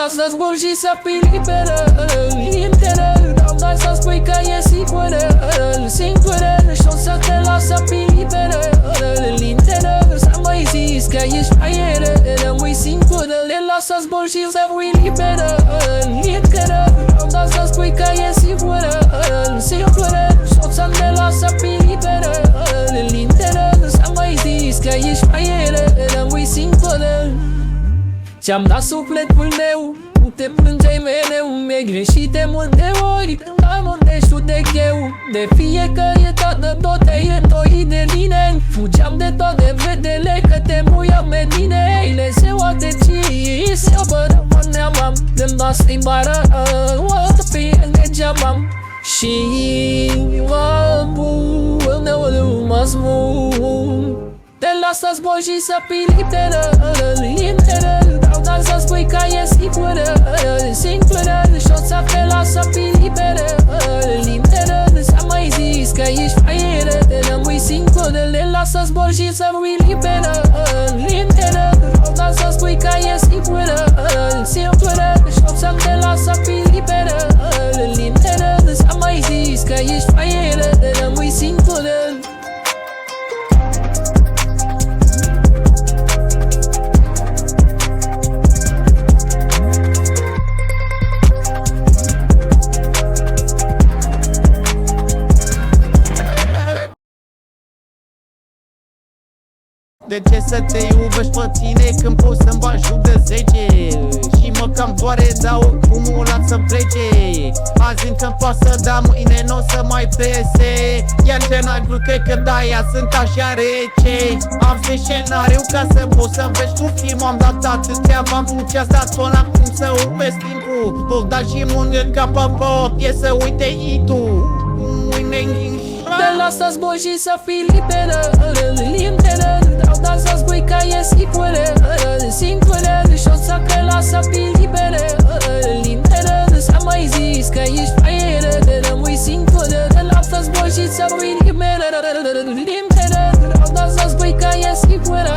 lasă zbor și să fii liberă. Liberă, doamna să spui că e sigură. Singură, și o să te las să fii liberă. Liberă, să mai zis că ești aieră. Rămâi singură, le lasă zbor și să fii liberă. Liberă, doamna să spui că e sigură. Singură, și o să te las să fii liberă. Liberă, să mai zis că ești aieră. Rămâi singură. Ți-am dat sufletul meu, nu te plângeai mereu. Mi-ai greșit de multe ori, când am judec eu. De fiecare dată tot te-ai îndoit de mine. Fugeam de toate vedele că te muiam pe mine. Le seua de ci, se apără mă neamam. Dăm doar schimbarea, o să fie degeaba. Și mă smut. Te lasă zbor și să fii liberă. Liberă, doamna să spui că e sigură. Singură, și o să te las să fii liberă. Liberă, să mai zis că ești aieră. Rămâi singură, le lasă zbor și să fii liberă. Liberă, doamna să spui că e sigură. Singură, și o să te las să fii liberă. Liberă, să mai zis că ești aieră. Rămâi singură. De ce să te iubești pe tine când poți să-mi bagi jur de 10? Și mă cam doare, dar oricum o las să plece. Azi încă-mi pasă, dar mâine n-o să mai pese. Iar scenariul cred că de-aia sunt așa rece. Am fait scenariu ca să poți să vezi tu film. Am dat atâtea bani cu ce-ați dat-o la cum să urmezi timpul. Tot dat și mângând ca pe o piesă, uite hitul. Te lasă zbor și să fii liberă. Liberă, doamna să spui că e sigură. Singură, și o să te las să fii liberă. Liberă, să mai zis că ești aieră. Rămâi singură, te lasă zbor și să fii liberă. Liberă, doamna să spui că e sigură.